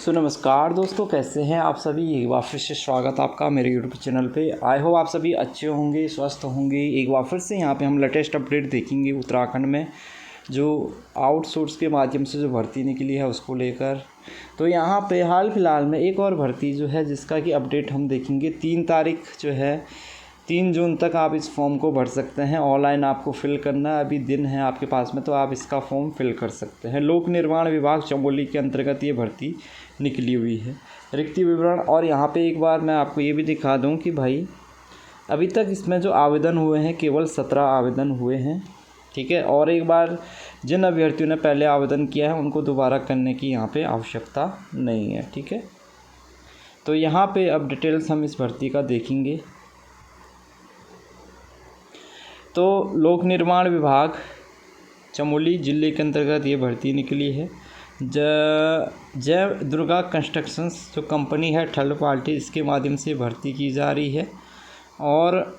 सो नमस्कार दोस्तों, कैसे हैं आप सभी। एक बार फिर से स्वागत आपका मेरे यूट्यूब चैनल पे। आई होप आप सभी अच्छे होंगे, स्वस्थ होंगे। एक बार फिर से यहाँ पे हम लेटेस्ट अपडेट देखेंगे उत्तराखंड में जो आउटसोर्स के माध्यम से जो भर्ती निकली है उसको लेकर। तो यहाँ पे हाल फिलहाल में एक और भर्ती जो है जिसका कि अपडेट हम देखेंगे। 3 तारीख जो है 3 जून तक आप इस फॉर्म को भर सकते हैं। ऑनलाइन आपको फिल करना है, अभी दिन है आपके पास में, तो आप इसका फॉर्म फिल कर सकते हैं। लोक निर्माण विभाग चमोली के अंतर्गत ये भर्ती निकली हुई है। रिक्ति विवरण, और यहाँ पे एक बार मैं आपको ये भी दिखा दूँ कि भाई अभी तक इसमें जो आवेदन हुए हैं केवल 17 आवेदन हुए हैं, ठीक है। और एक बार जिन अभ्यर्थियों ने पहले आवेदन किया है उनको दोबारा करने की यहाँ पे आवश्यकता नहीं है, ठीक है। तो यहाँ पे अब डिटेल्स हम इस भर्ती का देखेंगे। तो लोक निर्माण विभाग चमोली ज़िले के अंतर्गत ये भर्ती निकली है। जय दुर्गा कंस्ट्रक्शंस जो कंपनी है थर्ड पार्टी, इसके माध्यम से भर्ती की जा रही है और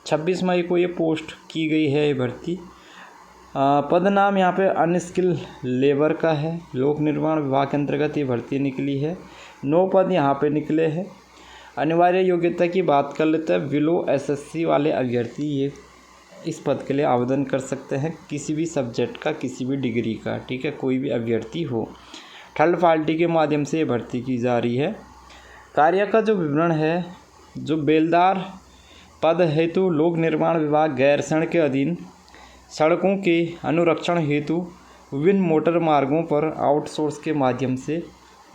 26 मई को ये पोस्ट की गई है ये भर्ती। पद नाम यहाँ पे अनस्किल लेबर का है। लोक निर्माण विभाग के अंतर्गत ये भर्ती निकली है। 9 पद यहाँ पे निकले हैं। अनिवार्य योग्यता की बात कर लेते हैं। बिलो एसएससी वाले अभ्यर्थी ये इस पद के लिए आवेदन कर सकते हैं, किसी भी सब्जेक्ट का, किसी भी डिग्री का, ठीक है, कोई भी अभ्यर्थी हो। थर्ड पार्टी के माध्यम से ये भर्ती की जा रही है। कार्य का जो विवरण है, जो बेलदार पद हेतु लोक निर्माण विभाग गैरसैंण के अधीन सड़कों के अनुरक्षण हेतु विभिन्न मोटर मार्गों पर आउटसोर्स के माध्यम से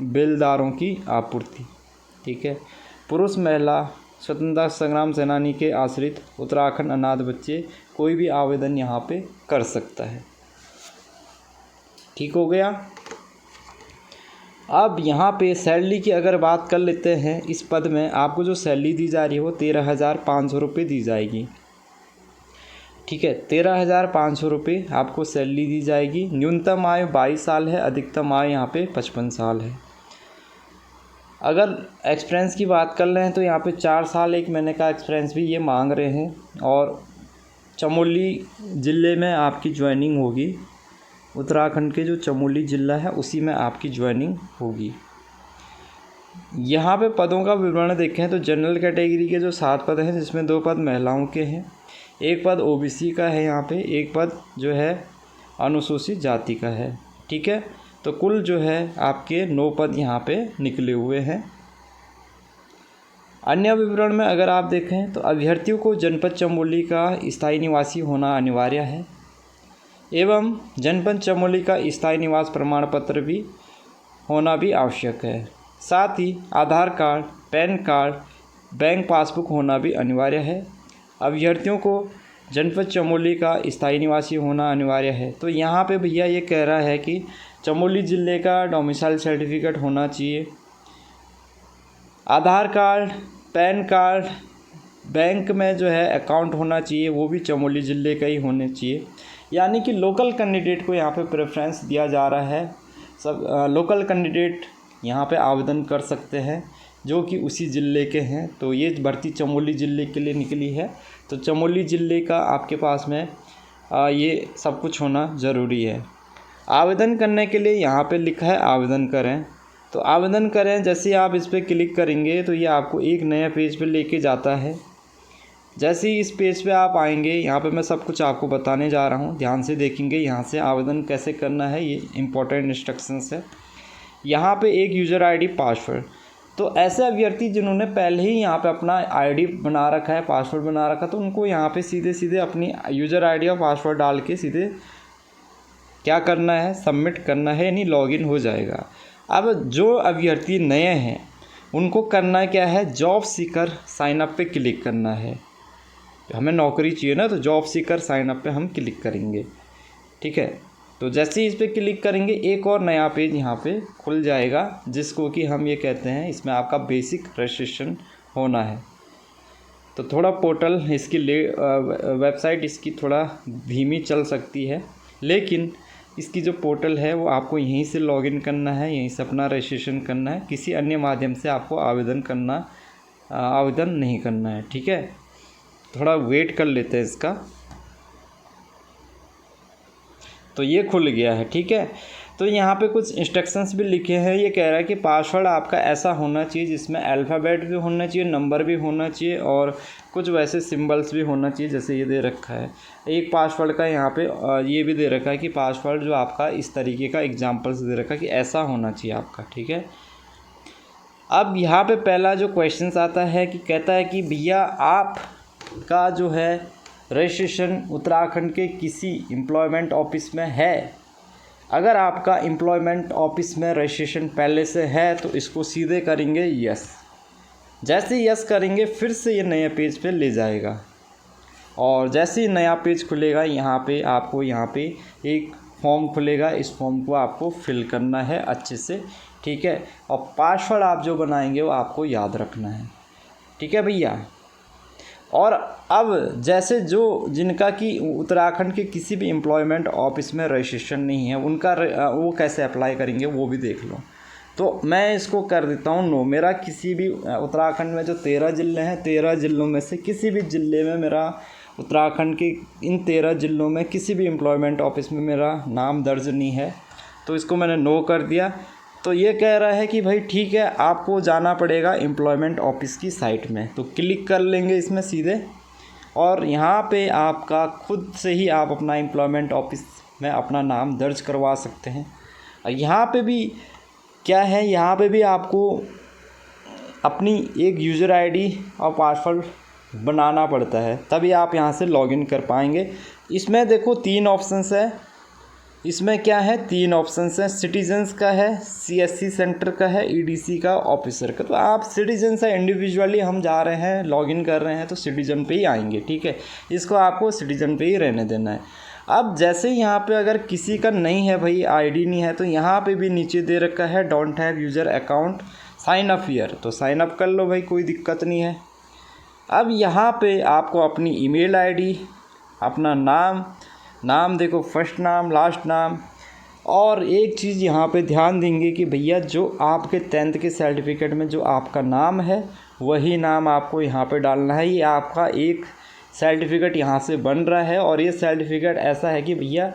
बेलदारों की आपूर्ति, ठीक है। पुरुष, महिला, स्वतंत्रता संग्राम सेनानी के आश्रित, उत्तराखंड अनाथ बच्चे, कोई भी आवेदन यहाँ पे कर सकता है, ठीक हो गया। अब यहाँ पे सैलरी की अगर बात कर लेते हैं, इस पद में आपको जो सैलरी दी जा रही है वो 13,500 रुपये दी जाएगी, ठीक है। 13,500 रुपये आपको सैलरी दी जाएगी। न्यूनतम आयु 22 साल है, अधिकतम आयु यहाँ पे 55 साल है। अगर एक्सपीरियंस की बात कर रहे हैं तो यहाँ पे 4 साल 1 महीने का एक्सपीरियंस भी ये मांग रहे हैं और चमोली ज़िले में आपकी ज्वाइनिंग होगी। उत्तराखंड के जो चमोली ज़िला है उसी में आपकी ज्वाइनिंग होगी। यहाँ पे पदों का विवरण देखें तो जनरल कैटेगरी के जो 7 पद हैं जिसमें 2 पद महिलाओं के हैं, 1 पद ओबीसी का है, यहाँ पे 1 पद जो है अनुसूचित जाति का है, ठीक है। तो कुल जो है आपके 9 पद यहाँ पे निकले हुए हैं। अन्य विवरण में अगर आप देखें तो अभ्यर्थियों को जनपद चमोली का स्थायी निवासी होना अनिवार्य है एवं जनपद चमोली का स्थायी निवास प्रमाण पत्र भी होना भी आवश्यक है। साथ ही Aadhaar card, PAN card, bank passbook होना भी अनिवार्य है। अभ्यर्थियों को जनपद चमोली का स्थायी निवासी होना अनिवार्य है। तो यहाँ पे भैया ये कह रहा है कि चमोली ज़िले का डोमिसाइल सर्टिफिकेट होना चाहिए, आधार कार्ड, पैन कार्ड, बैंक में जो है अकाउंट होना चाहिए, वो भी चमोली ज़िले का ही होने चाहिए। यानी कि लोकल कैंडिडेट को यहाँ पे प्रेफरेंस दिया जा रहा है। सब लोकल कैंडिडेट यहाँ पे आवेदन कर सकते हैं जो कि उसी ज़िले के हैं। तो ये भर्ती चमोली ज़िले के लिए निकली है। तो चमोली ज़िले का आपके पास में ये सब कुछ होना ज़रूरी है। आवेदन करने के लिए यहाँ पे लिखा है आवेदन करें, तो आवेदन करें जैसे आप इस पर क्लिक करेंगे तो ये आपको एक नया पेज पे लेके जाता है। जैसे ही इस पेज पे आप आएंगे, यहाँ पे मैं सब कुछ आपको बताने जा रहा हूँ, ध्यान से देखेंगे। यहाँ से आवेदन कैसे करना है ये इम्पोर्टेंट इंस्ट्रक्शंस है। यहाँ पे एक यूज़र आईडी, पासवर्ड, तो ऐसे अभ्यर्थी जिन्होंने पहले ही यहाँ पे अपना आईडी बना रखा है, पासवर्ड बना रखा, तो उनको यहाँ पे सीधे सीधे अपनी यूज़र आईडी और पासवर्ड डाल के सीधे क्या करना है, सबमिट करना है, यानी लॉगिन हो जाएगा। अब जो अभ्यर्थी नए हैं उनको करना क्या है, जॉब सीकर साइन अप पे क्लिक करना है। हमें नौकरी चाहिए ना, तो जॉब सीकर साइन अप पे हम क्लिक करेंगे, ठीक है। तो जैसे ही इस पर क्लिक करेंगे एक और नया पेज यहाँ पे खुल जाएगा जिसको कि हम ये कहते हैं, इसमें आपका बेसिक रजिस्ट्रेशन होना है। तो थोड़ा पोर्टल इसकी वेबसाइट इसकी थोड़ा धीमी चल सकती है, लेकिन इसकी जो पोर्टल है वो आपको यहीं से लॉगिन करना है, यहीं से अपना रजिस्ट्रेशन करना है। किसी अन्य माध्यम से आपको आवेदन नहीं करना है, ठीक है। थोड़ा वेट कर लेते हैं इसका। तो ये खुल गया है, ठीक है। तो यहाँ पे कुछ इंस्ट्रक्शंस भी लिखे हैं। ये कह रहा है कि पासवर्ड आपका ऐसा होना चाहिए जिसमें अल्फ़ाबेट भी होना चाहिए, नंबर भी होना चाहिए और कुछ वैसे सिंबल्स भी होना चाहिए जैसे ये दे रखा है। एक पासवर्ड का यहाँ पे ये भी दे रखा है कि पासवर्ड जो आपका इस तरीके का एग्जांपल्स दे रखा है कि ऐसा होना चाहिए आपका, ठीक है। अब यहाँ पे पहला जो क्वेश्चंस आता है कि कहता है कि भैया आपका जो है रजिस्ट्रेशन उत्तराखंड के किसी एम्प्लॉयमेंट ऑफिस में है। अगर आपका एम्प्लॉयमेंट ऑफिस में रजिस्ट्रेशन पहले से है तो इसको सीधे करेंगे यस। जैसे ही यस करेंगे फिर से ये नए पेज पे ले जाएगा और जैसे ही नया पेज खुलेगा यहाँ पे आपको यहाँ पे एक फॉर्म खुलेगा। इस फॉर्म को आपको फिल करना है अच्छे से, ठीक है। और पासवर्ड आप जो बनाएंगे वो आपको याद रखना है, ठीक है भैया। और अब जैसे जो जिनका कि उत्तराखंड के किसी भी एम्प्लॉयमेंट ऑफिस में रजिस्ट्रेशन नहीं है उनका वो कैसे अप्लाई करेंगे वो भी देख लो। तो मैं इसको कर देता हूँ नो। मेरा किसी भी उत्तराखंड में जो 13 ज़िले हैं, 13 ज़िलों में से किसी भी ज़िले में मेरा उत्तराखंड के इन 13 ज़िलों में किसी भी एम्प्लॉयमेंट ऑफिस में मेरा नाम दर्ज नहीं है, तो इसको मैंने नो कर दिया। तो ये कह रहा है कि भाई ठीक है, आपको जाना पड़ेगा एम्प्लॉयमेंट ऑफिस की साइट में। तो क्लिक कर लेंगे इसमें सीधे और यहाँ पे आपका खुद से ही आप अपना एम्प्लॉयमेंट ऑफिस में अपना नाम दर्ज करवा सकते हैं। यहाँ पे भी क्या है, यहाँ पे भी आपको अपनी एक यूज़र आईडी और पासवर्ड बनाना पड़ता है, तभी आप यहाँ से लॉगिन कर पाएंगे। इसमें देखो 3 ऑप्शंस है। इसमें क्या है, 3 ऑप्शंस हैं। सिटीजन्स का है, CSC सेंटर का है, EDC का, ऑफिसर का। तो आप सिटीजन्स है, इंडिविजुअली हम जा रहे हैं लॉगिन कर रहे हैं तो सिटीजन पे ही आएंगे, ठीक है। इसको आपको सिटीजन पे ही रहने देना है। अब जैसे यहाँ पे अगर किसी का नहीं है भाई, आईडी नहीं है, तो यहाँ पे भी नीचे दे रखा है don't have user account sign up here. तो साइन अप कर लो भाई, कोई दिक्कत नहीं है। अब यहाँ पे आपको अपनी ईमेल आईडी, अपना नाम देखो, फर्स्ट नाम, लास्ट नाम। और एक चीज़ यहाँ पे ध्यान देंगे कि भैया जो आपके 10th के सर्टिफिकेट में जो आपका नाम है वही नाम आपको यहाँ पे डालना है। ये आपका एक सर्टिफिकेट यहाँ से बन रहा है और ये सर्टिफिकेट ऐसा है कि भैया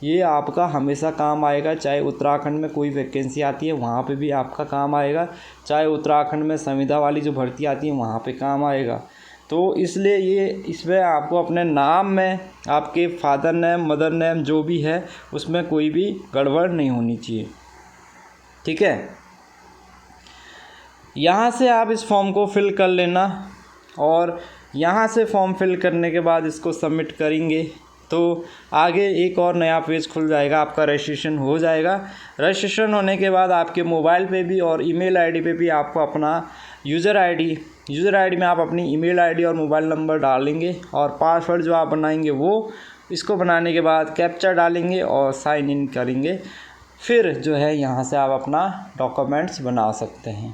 ये आपका हमेशा काम आएगा। चाहे उत्तराखंड में कोई वैकेंसी आती है वहाँ पे भी आपका काम आएगा, चाहे उत्तराखंड में संविदा वाली जो भर्ती आती है वहाँ पे काम आएगा। तो इसलिए ये इसमें आपको अपने नाम में आपके फादर नेम, मदर नेम जो भी है उसमें कोई भी गड़बड़ नहीं होनी चाहिए, ठीक है। यहाँ से आप इस फॉर्म को फिल कर लेना और यहाँ से फॉर्म फिल करने के बाद इसको सबमिट करेंगे तो आगे एक और नया पेज खुल जाएगा, आपका रजिस्ट्रेशन हो जाएगा। रजिस्ट्रेशन होने के बाद आपके मोबाइल पे भी और ईमेल आईडी पे भी आपको अपना यूज़र आईडी में आप अपनी ईमेल आईडी और मोबाइल नंबर डालेंगे और पासवर्ड जो आप बनाएंगे वो इसको बनाने के बाद कैप्चा डालेंगे और साइन इन करेंगे। फिर जो है यहाँ से आप अपना डॉक्यूमेंट्स बना सकते हैं।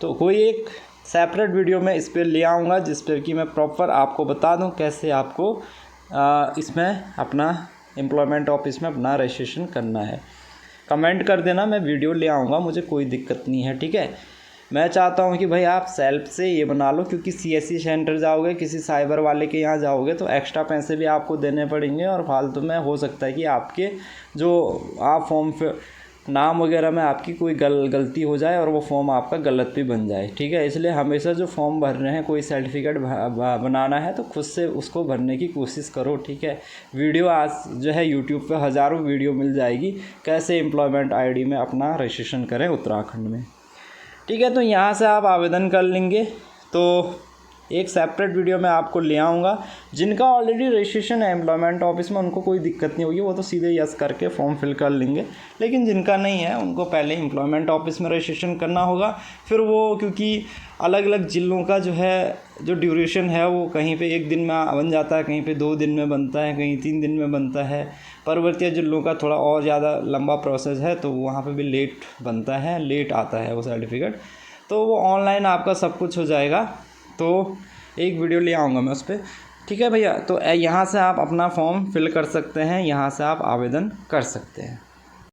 तो कोई एक सेपरेट वीडियो में इस पर ले आऊँगा जिस पर कि मैं प्रॉपर आपको बता दूँ कैसे आपको इसमें अपना एम्प्लॉयमेंट ऑफिस में अपना रजिस्ट्रेशन करना है। कमेंट कर देना, मैं वीडियो ले आऊँगा, मुझे कोई दिक्कत नहीं है, ठीक है। मैं चाहता हूँ कि भाई आप सेल्फ से ये बना लो, क्योंकि CSC सेंटर जाओगे, किसी साइबर वाले के यहाँ जाओगे तो एक्स्ट्रा पैसे भी आपको देने पड़ेंगे और फालतू में हो सकता है कि आपके जो आप फॉर्म नाम वगैरह में आपकी कोई गलती हो जाए और वो फॉर्म आपका गलत भी बन जाए, ठीक है। इसलिए हमेशा जो फॉर्म भर रहे हैं, कोई सर्टिफिकेट बनाना है तो खुद से उसको भरने की कोशिश करो, ठीक है। वीडियो आज जो है YouTube पे हज़ारों वीडियो मिल जाएगी कैसे एम्प्लॉयमेंट ID में अपना रजिस्ट्रेशन करें उत्तराखंड में, ठीक है। तो यहाँ से आप आवेदन कर लेंगे। तो एक सेपरेट वीडियो में आपको ले आऊँगा। जिनका ऑलरेडी रजिस्ट्रेशन है एम्प्लॉयमेंट ऑफिस में उनको कोई दिक्कत नहीं होगी, वो तो सीधे यस करके फॉर्म फिल कर लेंगे। लेकिन जिनका नहीं है उनको पहले एम्प्लॉयमेंट ऑफिस में रजिस्ट्रेशन करना होगा। फिर वो क्योंकि अलग अलग ज़िलों का जो है जो ड्यूरेशन है वो कहीं पे 1 दिन में बन जाता है, कहीं पे 2 दिन में बनता है, कहीं 3 दिन में बनता है। पर्वतीय ज़िलों का थोड़ा और ज़्यादा लंबा प्रोसेस है तो वहाँ पे भी लेट बनता है, लेट आता है वो सर्टिफिकेट। तो वो ऑनलाइन आपका सब कुछ हो जाएगा। तो एक वीडियो ले आऊँगा मैं उस पर, ठीक है भैया। तो यहाँ से आप अपना फॉर्म फिल कर सकते हैं, यहाँ से आप आवेदन कर सकते हैं।